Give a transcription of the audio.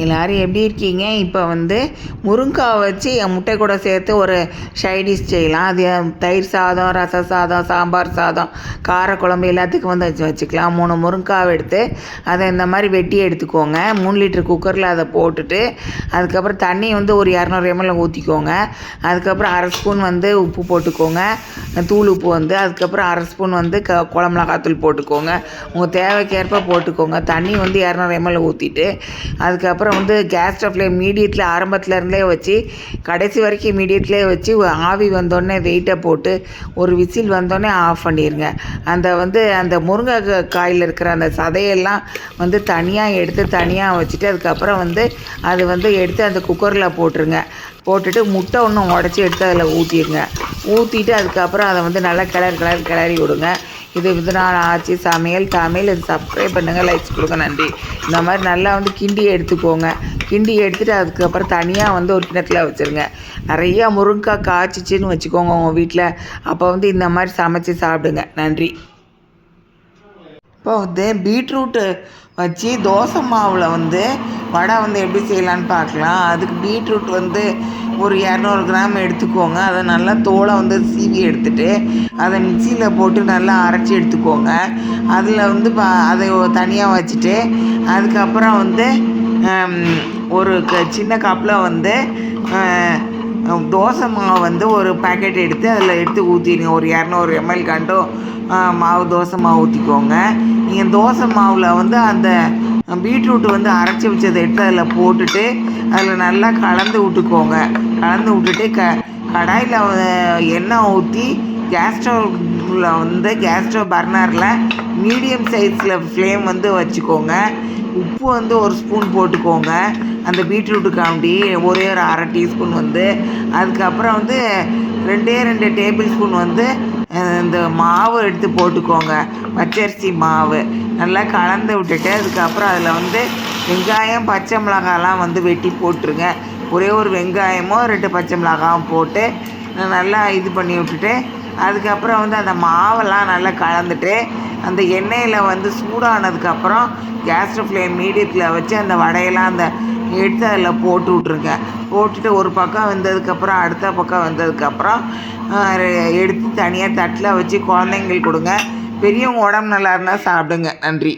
எல்லோரும் எப்படி இருக்கீங்க? இப்போ முருங்காய் வச்சு என் முட்டை கூட சேர்த்து ஒரு சைடிஷ் செய்யலாம். அது தயிர் சாதம், ரச சாதம், சாம்பார் சாதம், காரக்குழம்பு எல்லாத்துக்கும் வச்சுக்கலாம். 3 முருங்காவை எடுத்து அதை இந்த மாதிரி வெட்டி எடுத்துக்கோங்க. 3 லிட்டர் குக்கரில் அதை போட்டுட்டு அதுக்கப்புறம் தண்ணி ஒரு 200 ml ஊற்றிக்கோங்க. அதுக்கப்புறம் அரை ஸ்பூன் உப்பு போட்டுக்கோங்க, தூள் உப்பு. அதுக்கப்புறம் அரை ஸ்பூன் குழம்பு மிளகாத்தூள் போட்டுக்கோங்க. உங்கள் தேவைக்கேற்ப போட்டுக்கோங்க. தண்ணி 200 ml ஊற்றிட்டு அதுக்கப்புறம் கேஸ் ஸ்டவ்ல மீடியத்தில் ஆரம்பத்தில் இருந்தே வச்சு கடைசி வரைக்கும் மீடியட்லேயே வச்சு ஆவி வந்தோடனே வெயிட்டை போட்டு ஒரு விசில் வந்தோடனே ஆஃப் பண்ணிடுங்க. அந்த முருங்கைக்காயில் இருக்கிற அந்த சதையெல்லாம் தனியாக எடுத்து தனியாக வச்சுட்டு அதுக்கப்புறம் அது எடுத்து அந்த குக்கரில் போட்டுருங்க. போட்டுட்டு முட்டை ஒன்று உடச்சி எடுத்து அதில் ஊற்றிடுங்க. ஊற்றிட்டு அதுக்கப்புறம் அதை நல்லா கிளறி விடுங்க. இது நாள் ஆச்சு சமையல் இது சப்ஸ்கிரைப் பண்ணுங்கள், லைக்ஸ் கொடுங்க, நன்றி. இந்த மாதிரி நல்லா கிண்டி எடுத்துக்கோங்க. கிண்டி எடுத்துகிட்டு அதுக்கப்புறம் தனியாக ஒரு கிணத்துல வச்சுருங்க. நிறையா முருங்கைக்காய் காய்ச்சிச்சின்னு வச்சுக்கோங்க உங்கள் வீட்டில். அப்போ இந்த மாதிரி சமைச்சு சாப்பிடுங்க, நன்றி. இப்போ பீட்ரூட்டு வச்சு தோசை மாவில் வடை எப்படி செய்யலான்னு பார்க்கலாம். அதுக்கு பீட்ரூட் ஒரு 200 கிராம் எடுத்துக்கோங்க. அதை நல்லா தோலை சீவி எடுத்துகிட்டு அதை மிக்சியில் போட்டு நல்லா அரைச்சி எடுத்துக்கோங்க. அதில் அதை தனியாக வச்சுட்டு அதுக்கப்புறம் ஒரு சின்ன கப்பில் தோசை மாவு ஒரு பேக்கெட் எடுத்து அதில் எடுத்து ஊற்றிடுங்க. ஒரு 200 ml கண்டும் மாவு தோசை மாவு ஊற்றிக்கோங்க. நீங்கள் தோசை மாவில் அந்த பீட்ரூட்டு அரைச்சி வச்சதை எடுத்து அதில் போட்டுட்டு அதில் நல்லா கலந்து விட்டுக்கோங்க. கலந்து விட்டுட்டு கடாயில் எண்ணெய் ஊற்றி கேஸ் ஸ்டவ் பர்னரில் மீடியம் சைஸில் ஃப்ளேம் வச்சுக்கோங்க. உப்பு 1 ஸ்பூன் போட்டுக்கோங்க. அந்த பீட்ரூட்டுக்காண்டி ஒரே ஒரு அரை டீஸ்பூன் அதுக்கப்புறம் 2 டேபிள் ஸ்பூன் இந்த மாவு எடுத்து போட்டுக்கோங்க. பச்சரிசி மாவு நல்லா கலந்து விட்டுட்டு அதுக்கப்புறம் அதில் வெங்காயம், பச்சை மிளகாலாம் வெட்டி போட்டுருங்க. ஒரே ஒரு வெங்காயமோ 2 பச்சை மிளகாவும் போட்டு நல்லா இது பண்ணி விட்டுட்டு அதுக்கப்புறம் அந்த மாவெல்லாம் நல்லா கலந்துட்டு அந்த எண்ணெயில் சூடானதுக்கப்புறம் கேஸ் ஃப்ளேம் மீடியத்தில் வச்சு அந்த வடையெல்லாம் எடுத்து அதில் போட்டு விட்ருங்க. போட்டுட்டு ஒரு பக்கம் வெந்ததுக்கப்புறம் அடுத்த பக்கம் வெந்ததுக்கப்புறம் எடுத்து தனியாக தட்டில் வச்சு குழந்தைங்களுக்கு கொடுங்க. பெரியவங்க உடம்பு நல்லா இருந்தால் சாப்பிடுங்க, நன்றி.